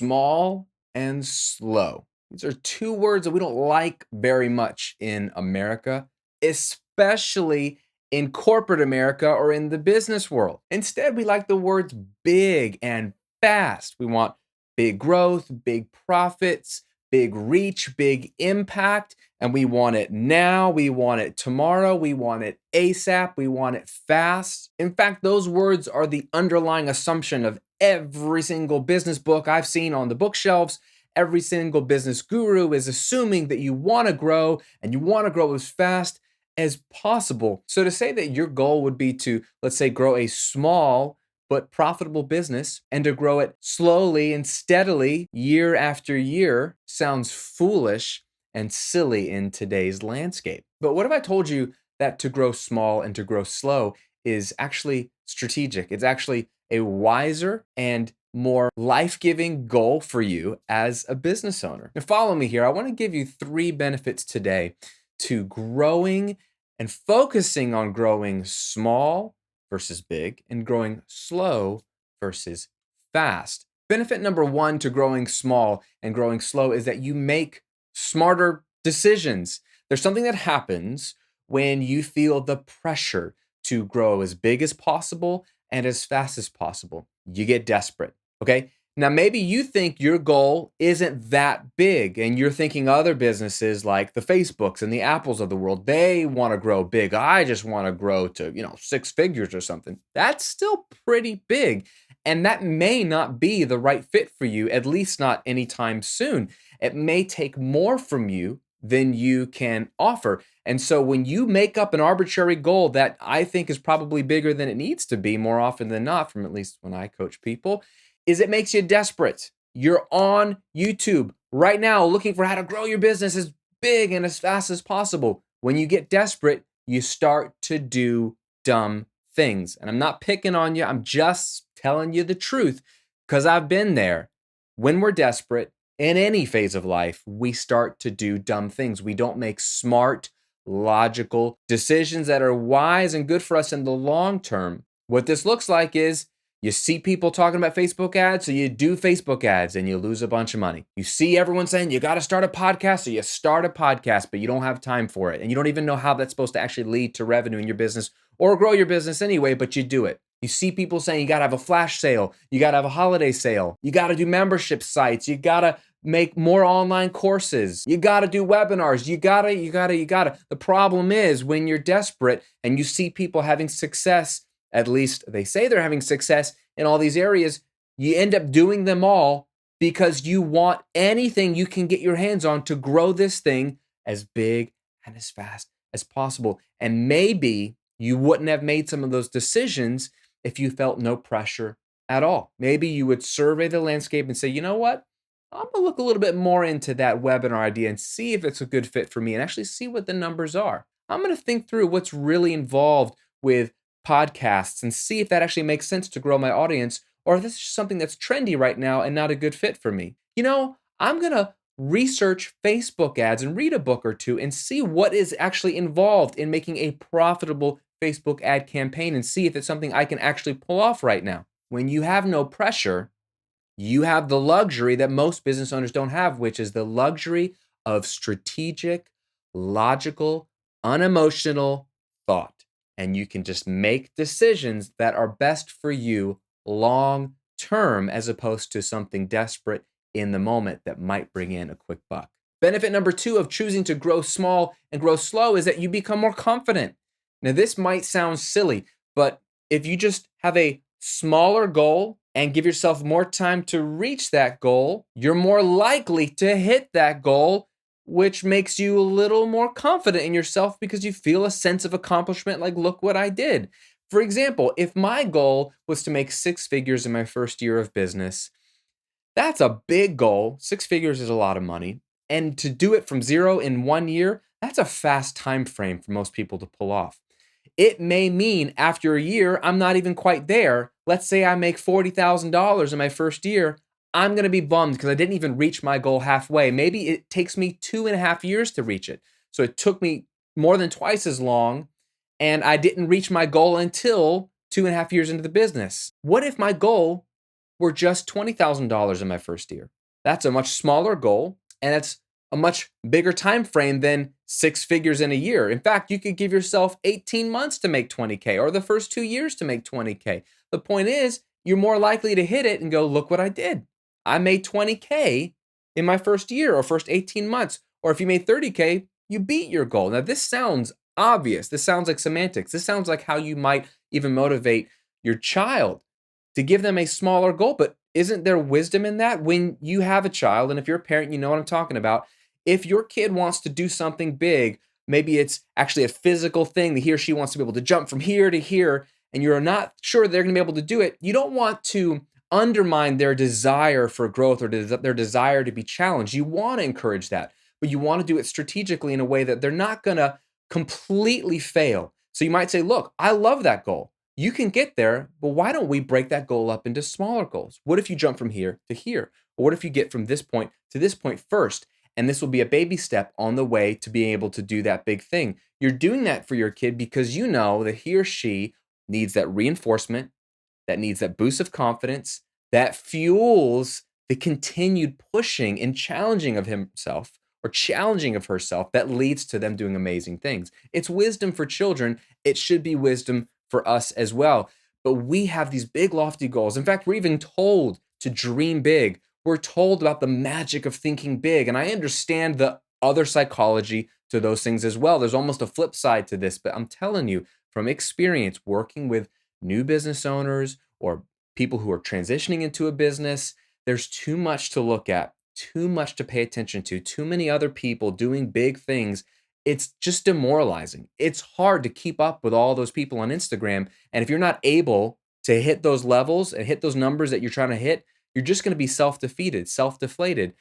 small and slow. These are two words that we don't like very much in America, especially in corporate America or in the business world. Instead, we like the words big and fast. We want big growth, big profits, big reach, big impact, and we want it now. We want it tomorrow. We want it ASAP. We want it fast. In fact, those words are the underlying assumption of every single business book I've seen on the bookshelves. Every single business guru is assuming that you want to grow and you want to grow as fast as possible. So to say that your goal would be to, let's say, grow a small but profitable business and to grow it slowly and steadily year after year sounds foolish and silly in today's landscape. But what if I told you that to grow small and to grow slow is actually strategic? It's actually a wiser and more life-giving goal for you as a business owner. Now follow me here. I want to give you 3 benefits today to growing and focusing on growing small versus big and growing slow versus fast. Benefit number 1 to growing small and growing slow is that you make smarter decisions. There's something that happens when you feel the pressure to grow as big as possible and as fast as possible. You get desperate, okay? Now, maybe you think your goal isn't that big and you're thinking other businesses like the Facebooks and the Apples of the world, they want to grow big. I just want to grow to, 6 figures or something. That's still pretty big. And that may not be the right fit for you, at least not anytime soon. It may take more from you than you can offer. And so when you make up an arbitrary goal that I think is probably bigger than it needs to be more often than not, from at least when I coach people, is it makes you desperate. You're on YouTube right now looking for how to grow your business as big and as fast as possible. When you get desperate, you start to do dumb things. And I'm not picking on you. I'm just telling you the truth because I've been there. When we're desperate in any phase of life, we start to do dumb things. We don't make smart, logical decisions that are wise and good for us in the long term. What this looks like is you see people talking about Facebook ads, so you do Facebook ads and you lose a bunch of money. You see everyone saying you got to start a podcast, so you start a podcast, but you don't have time for it. And you don't even know how that's supposed to actually lead to revenue in your business or grow your business anyway, but you do it. You see people saying you got to have a flash sale, you got to have a holiday sale, you got to do membership sites, you got to make more online courses, you got to do webinars, you got to. The problem is when you're desperate and you see people having success, at least they say they're having success in all these areas, you end up doing them all because you want anything you can get your hands on to grow this thing as big and as fast as possible. And maybe you wouldn't have made some of those decisions if you felt no pressure at all. Maybe you would survey the landscape and say, you know what? I'm gonna look a little bit more into that webinar idea and see if it's a good fit for me and actually see what the numbers are. I'm gonna think through what's really involved with podcasts and see if that actually makes sense to grow my audience, or if this is just something that's trendy right now and not a good fit for me. I'm gonna research Facebook ads and read a book or two and see what is actually involved in making a profitable Facebook ad campaign and see if it's something I can actually pull off right now. When you have no pressure, you have the luxury that most business owners don't have, which is the luxury of strategic, logical, unemotional thought. And you can just make decisions that are best for you long term as opposed to something desperate in the moment that might bring in a quick buck. Benefit number 2 of choosing to grow small and grow slow is that you become more confident. Now, this might sound silly, but if you just have a smaller goal and give yourself more time to reach that goal, you're more likely to hit that goal, which makes you a little more confident in yourself because you feel a sense of accomplishment like, look what I did. For example, if my goal was to make 6 figures in my first year of business, that's a big goal. 6 figures is a lot of money. And to do it from 0 in 1 year, that's a fast time frame for most people to pull off. It may mean after a year, I'm not even quite there. Let's say I make $40,000 in my first year. I'm going to be bummed because I didn't even reach my goal halfway. Maybe it takes me 2.5 years to reach it. So it took me more than twice as long, and I didn't reach my goal until 2.5 years into the business. What if my goal were just $20,000 in my first year. That's a much smaller goal, and it's a much bigger time frame than six figures in a year. In fact, you could give yourself 18 months to make 20K or the first 2 years to make 20K. The point is, you're more likely to hit it and go, look what I did. I made 20K in my first year or first 18 months. Or if you made 30K, you beat your goal. Now, this sounds obvious. This sounds like semantics. This sounds like how you might even motivate your child to give them a smaller goal. But isn't there wisdom in that? When you have a child, and if you're a parent, you know what I'm talking about. If your kid wants to do something big, maybe it's actually a physical thing that he or she wants to be able to jump from here to here, and you're not sure they're going to be able to do it, you don't want to undermine their desire for growth or their desire to be challenged. You want to encourage that, but you want to do it strategically in a way that they're not going to completely fail. So you might say, look, I love that goal. You can get there, but why don't we break that goal up into smaller goals? What if you jump from here to here? Or what if you get from this point to this point first? And this will be a baby step on the way to being able to do that big thing. You're doing that for your kid because you know that he or she needs that reinforcement, that needs that boost of confidence, that fuels the continued pushing and challenging of himself or challenging of herself that leads to them doing amazing things. It's wisdom for children. It should be wisdom for us as well. But we have these big, lofty goals. In fact, we're even told to dream big. We're told about the magic of thinking big. And I understand the other psychology to those things as well. There's almost a flip side to this, but I'm telling you from experience working with new business owners or people who are transitioning into a business, there's too much to look at, too much to pay attention to, too many other people doing big things. It's just demoralizing. It's hard to keep up with all those people on Instagram. And if you're not able to hit those levels and hit those numbers that you're trying to hit, you're just going to be self-defeated, self-deflated.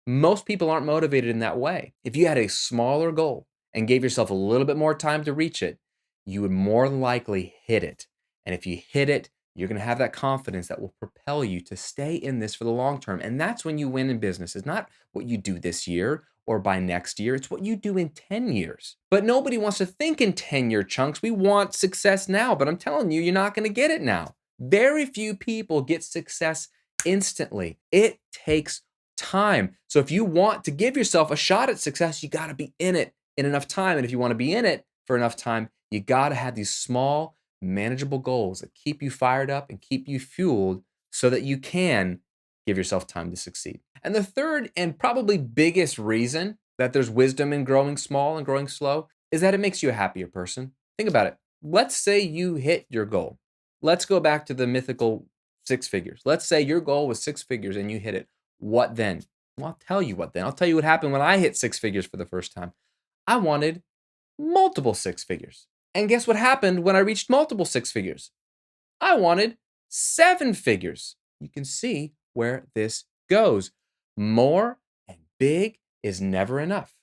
Most people aren't motivated in that way. If you had a smaller goal and gave yourself a little bit more time to reach it, you would more than likely hit it. And if you hit it, you're going to have that confidence that will propel you to stay in this for the long term. And that's when you win in business. It's not what you do this year or by next year. It's what you do in 10 years. But nobody wants to think in 10-year chunks. We want success now, but I'm telling you, you're not going to get it now. Very few people get success instantly. It takes time. So if you want to give yourself a shot at success, you got to be in it in enough time. And if you want to be in it for enough time, you got to have these small, manageable goals that keep you fired up and keep you fueled so that you can give yourself time to succeed. And the third and probably biggest reason that there's wisdom in growing small and growing slow is that it makes you a happier person. Think about it. Let's say you hit your goal. Let's go back to the mythical six figures. Let's say your goal was six figures and you hit it. What then? Well, I'll tell you what then. I'll tell you what happened when I hit six figures for the first time. I wanted multiple six figures. And guess what happened when I reached multiple six figures? I wanted seven figures. You can see where this goes. More and big is never enough.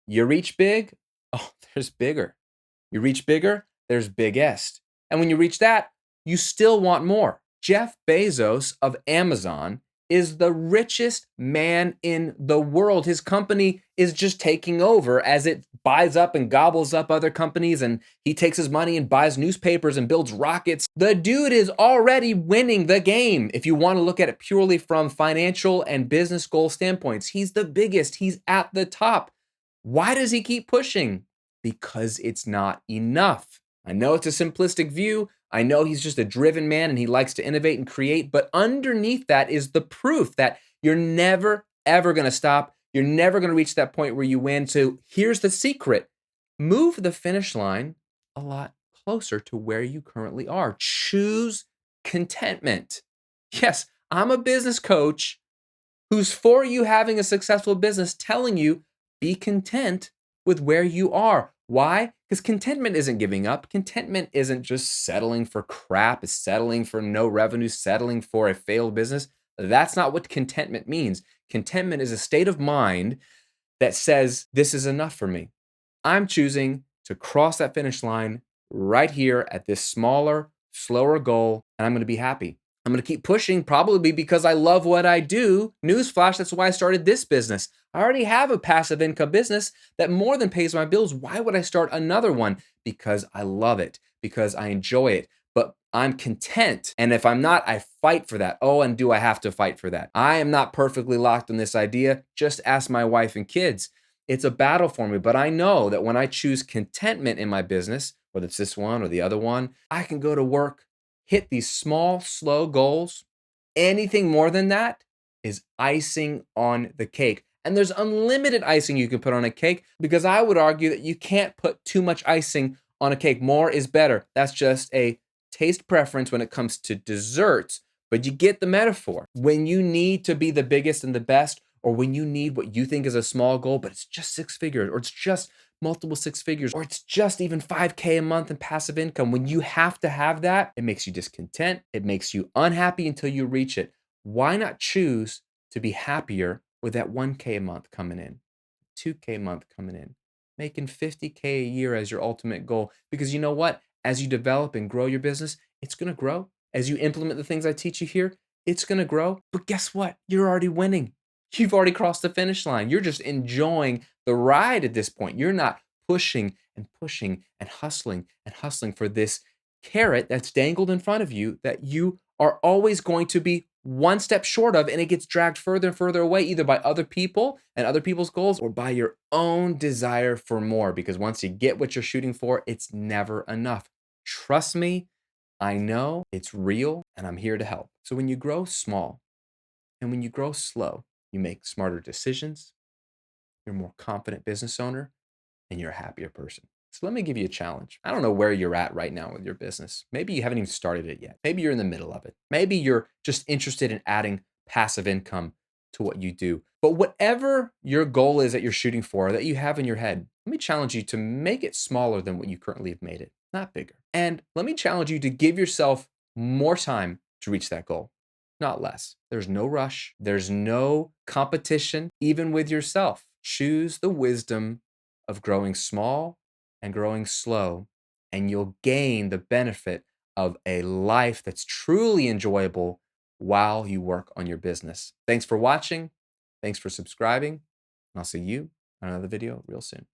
You reach big, oh, there's bigger. You reach bigger, there's biggest. And when you reach that, you still want more. Jeff Bezos of Amazon is the richest man in the world. His company is just taking over as it buys up and gobbles up other companies, and he takes his money and buys newspapers and builds rockets. The dude is already winning the game. If you want to look at it purely from financial and business goal standpoints, he's the biggest. He's at the top. Why does he keep pushing? Because it's not enough. I know it's a simplistic view. I know he's just a driven man and he likes to innovate and create, but underneath that is the proof that you're never, ever going to stop. You're never going to reach that point where you win. So here's the secret. Move the finish line a lot closer to where you currently are. Choose contentment. Yes, I'm a business coach who's for you having a successful business, telling you be content with where you are. Why? Because contentment isn't giving up. Contentment isn't just settling for crap, it's settling for no revenue, settling for a failed business. That's not what contentment means. Contentment is a state of mind that says, this is enough for me. I'm choosing to cross that finish line right here at this smaller, slower goal, and I'm going to be happy. I'm going to keep pushing, probably because I love what I do. Newsflash, that's why I started this business. I already have a passive income business that more than pays my bills. Why would I start another one? Because I love it, because I enjoy it. But I'm content. And if I'm not, I fight for that. Oh, and do I have to fight for that? I am not perfectly locked on this idea. Just ask my wife and kids. It's a battle for me, but I know that when I choose contentment in my business, whether it's this one or the other one, I can go to work, hit these small, slow goals. Anything more than that is icing on the cake. And there's unlimited icing you can put on a cake because I would argue that you can't put too much icing on a cake. More is better. That's just a taste preference when it comes to desserts, but you get the metaphor. When you need to be the biggest and the best, or when you need what you think is a small goal, but it's just six figures, or it's just multiple six figures, or it's just even 5K a month in passive income, when you have to have that, it makes you discontent. It makes you unhappy until you reach it. Why not choose to be happier with that 1K a month coming in, 2K a month coming in, making 50K a year as your ultimate goal? Because you know what? As you develop and grow your business, it's going to grow. As you implement the things I teach you here, it's going to grow. But guess what? You're already winning. You've already crossed the finish line. You're just enjoying the ride at this point. You're not pushing and pushing and hustling for this carrot that's dangled in front of you that you are always going to be one step short of, and it gets dragged further and further away, either by other people and other people's goals or by your own desire for more. Because once you get what you're shooting for, it's never enough. Trust me, I know it's real, and I'm here to help. So when you grow small and when you grow slow, you make smarter decisions, you're a more confident business owner, and you're a happier person. So let me give you a challenge. I don't know where you're at right now with your business. Maybe you haven't even started it yet. Maybe you're in the middle of it. Maybe you're just interested in adding passive income to what you do. But whatever your goal is that you're shooting for, that you have in your head, let me challenge you to make it smaller than what you currently have made it, not bigger. And let me challenge you to give yourself more time to reach that goal, not less. There's no rush. There's no competition, even with yourself. Choose the wisdom of growing small and growing slow, and you'll gain the benefit of a life that's truly enjoyable while you work on your business. Thanks for watching. Thanks for subscribing. And I'll see you on another video real soon.